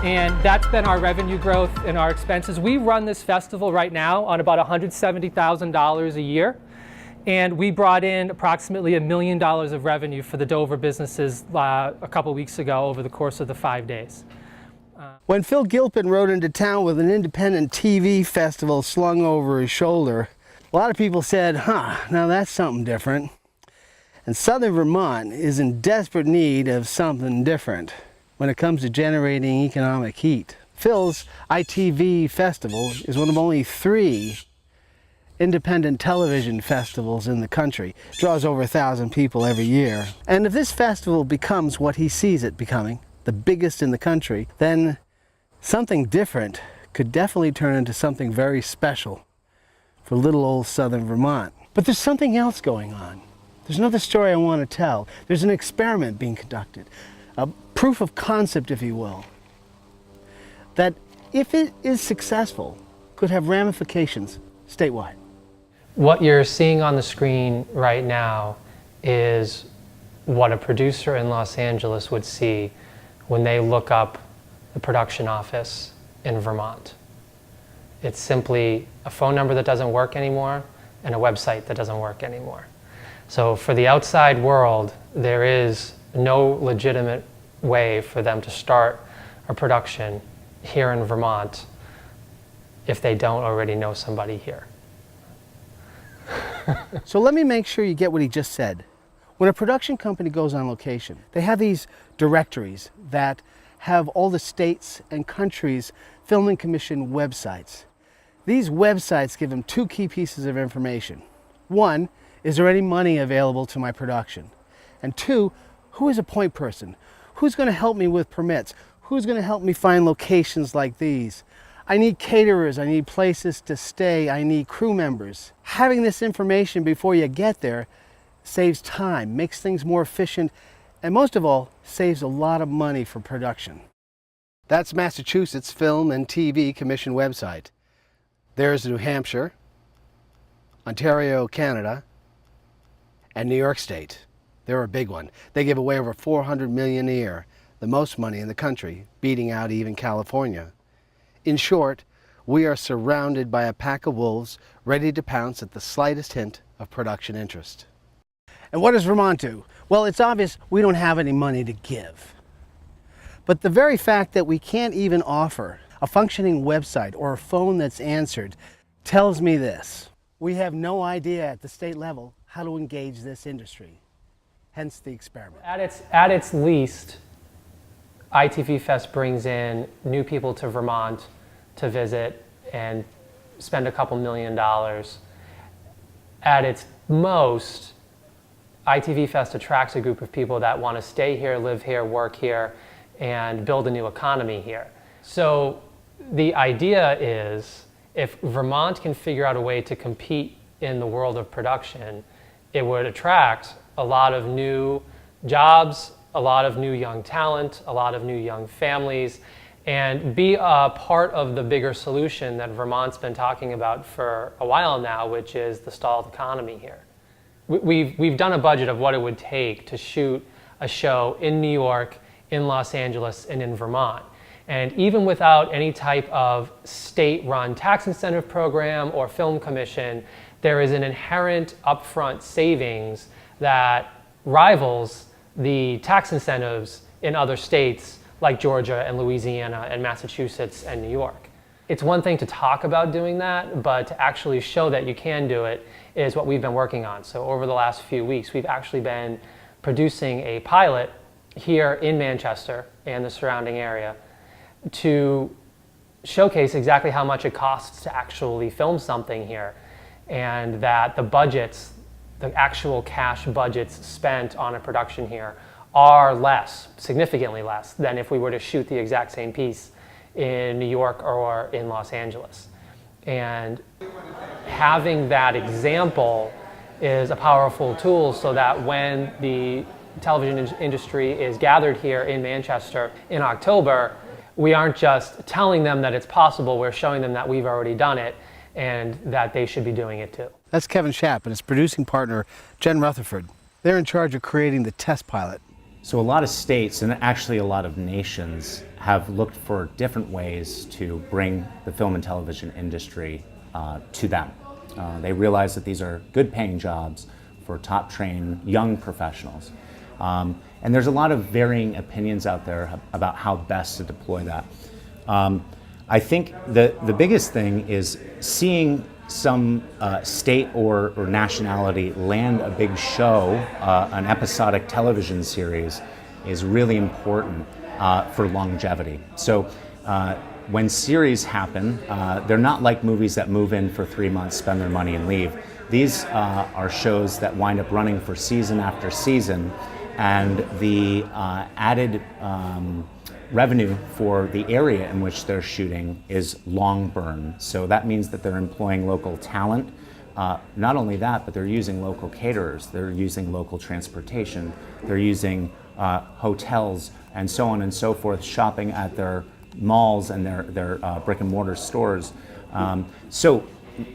And that's been our revenue growth and our expenses. We run this festival right now on about $170,000 a year. And we brought in approximately $1 million of revenue for the Dover businesses a couple weeks ago over the course of the 5 days. When Phil Gilpin rode into town with an independent TV festival slung over his shoulder, a lot of people said, now that's something different. And Southern Vermont is in desperate need of something different when it comes to generating economic heat. Phil's ITV Festival is one of only 3 independent television festivals in the country. It draws over 1,000 people every year. And if this festival becomes what he sees it becoming, the biggest in the country, then something different could definitely turn into something very special for little old Southern Vermont. But there's something else going on. There's another story I want to tell. There's an experiment being conducted, a proof of concept, if you will, that if it is successful, could have ramifications statewide. What you're seeing on the screen right now is what a producer in Los Angeles would see when they look up the production office in Vermont. It's simply a phone number that doesn't work anymore and a website that doesn't work anymore. So for the outside world, there is no legitimate way for them to start a production here in Vermont if they don't already know somebody here. So let me make sure you get what he just said. When a production company goes on location, they have these directories that have all the states and countries' filming commission websites. These websites give them 2 key pieces of information. 1, is there any money available to my production? And 2, who is a point person? Who's going to help me with permits? Who's going to help me find locations like these? I need caterers, I need places to stay, I need crew members. Having this information before you get there saves time, makes things more efficient, and most of all, saves a lot of money for production. That's Massachusetts Film and TV Commission website. There's New Hampshire, Ontario, Canada, and New York State. They're a big one. They give away over $400 million a year, the most money in the country, beating out even California. In short, we are surrounded by a pack of wolves ready to pounce at the slightest hint of production interest. And what does Vermont do? Well, it's obvious we don't have any money to give. But the very fact that we can't even offer a functioning website or a phone that's answered tells me this. We have no idea at the state level how to engage this industry, hence the experiment. At its least, ITVfest brings in new people to Vermont to visit and spend a couple $1 million. At its most, ITVfest attracts a group of people that want to stay here, live here, work here, and build a new economy here. So the idea is, if Vermont can figure out a way to compete in the world of production, it would attract a lot of new jobs, a lot of new young talent, a lot of new young families, and be a part of the bigger solution that Vermont's been talking about for a while now, which is the stalled economy here. We've done a budget of what it would take to shoot a show in New York, in Los Angeles, and in Vermont. And even without any type of state-run tax incentive program or film commission, there is an inherent upfront savings that rivals the tax incentives in other states like Georgia and Louisiana and Massachusetts and New York. It's one thing to talk about doing that, but to actually show that you can do it is what we've been working on. So over the last few weeks, we've actually been producing a pilot here in Manchester and the surrounding area to showcase exactly how much it costs to actually film something here, and that the budgets, the actual cash budgets spent on a production here are less, significantly less, than if we were to shoot the exact same piece in New York or in Los Angeles. And having that example is a powerful tool so that when the television industry is gathered here in Manchester in October, we aren't just telling them that it's possible, we're showing them that we've already done it and that they should be doing it too. That's Kevin Schaap and his producing partner, Jen Rutherford. They're in charge of creating the test pilot. So a lot of states, and actually a lot of nations, have looked for different ways to bring the film and television industry to them. They realize that these are good paying jobs for top trained young professionals. And there's a lot of varying opinions out there about how best to deploy that. I think the biggest thing is seeing some state or nationality land a big show, an episodic television series, is really important for longevity. So when series happen, they're not like movies that move in for 3 months, spend their money and leave. These are shows that wind up running for season after season, and the added revenue for the area in which they're shooting is long burn. So that means that they're employing local talent. Not only that, but they're using local caterers, they're using local transportation, they're using hotels and so on and so forth, shopping at their malls and their brick and mortar stores. So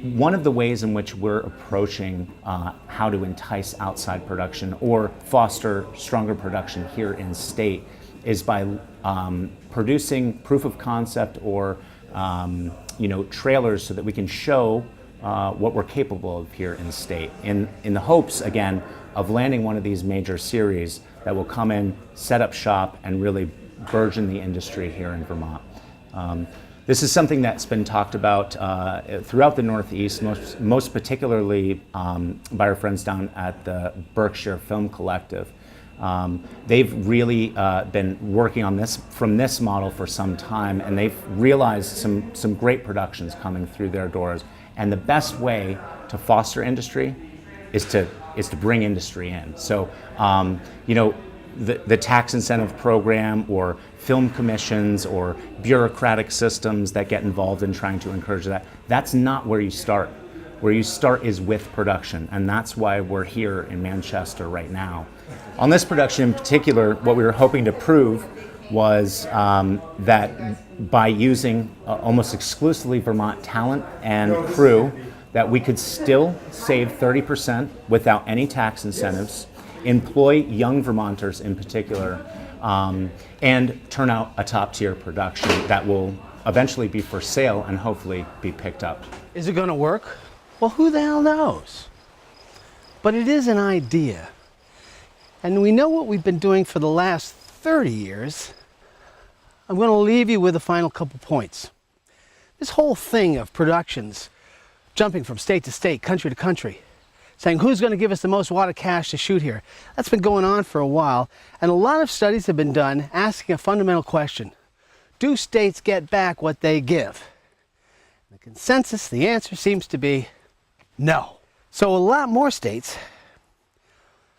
one of the ways in which we're approaching how to entice outside production or foster stronger production here in state is by producing proof of concept or trailers so that we can show what we're capable of here in state, in the hopes, again, of landing one of these major series that will come in, set up shop, and really burgeon the industry here in Vermont. This is something that's been talked about throughout the Northeast, most particularly by our friends down at the Berkshire Film Collective. They've really been working on this model for some time, and they've realized some great productions coming through their doors. And the best way to foster industry is to bring industry in. So, the tax incentive program or film commissions or bureaucratic systems that get involved in trying to encourage that, that's not where you start. Where you start is with production, and that's why we're here in Manchester right now. On this production in particular, what we were hoping to prove was that by using almost exclusively Vermont talent and crew, that we could still save 30% without any tax incentives, employ young Vermonters in particular, and turn out a top-tier production that will eventually be for sale and hopefully be picked up. Is it going to work? Well, who the hell knows? But it is an idea. And we know what we've been doing for the last 30 years. I'm going to leave you with a final couple points. This whole thing of productions, jumping from state to state, country to country, saying who's going to give us the most wad of cash to shoot here, that's been going on for a while. And a lot of studies have been done asking a fundamental question. Do states get back what they give? The consensus, the answer seems to be no. So a lot more states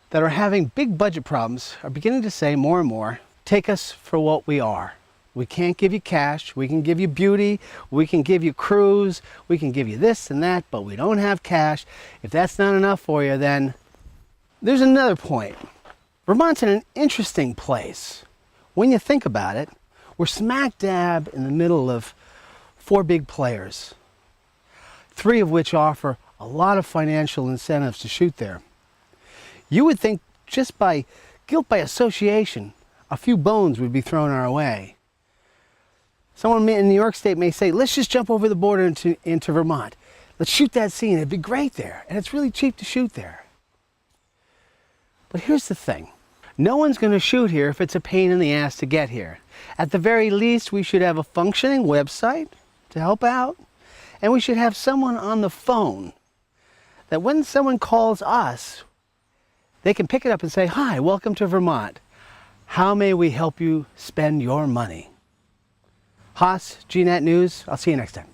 that are having big budget problems are beginning to say more and more, take us for what we are. We can't give you cash, we can give you beauty, we can give you crews, we can give you this and that, but we don't have cash. If that's not enough for you, then there's another point. Vermont's in an interesting place. When you think about it, we're smack dab in the middle of 4 big players, 3 of which offer a lot of financial incentives to shoot there. You would think just by guilt by association, a few bones would be thrown our way. Someone in New York State may say, let's just jump over the border into Vermont. Let's shoot that scene, it'd be great there. And it's really cheap to shoot there. But here's the thing. No one's going to shoot here if it's a pain in the ass to get here. At the very least, we should have a functioning website to help out. And we should have someone on the phone that when someone calls us, they can pick it up and say, hi, welcome to Vermont. How may we help you spend your money? Haas, GNAT News, I'll see you next time.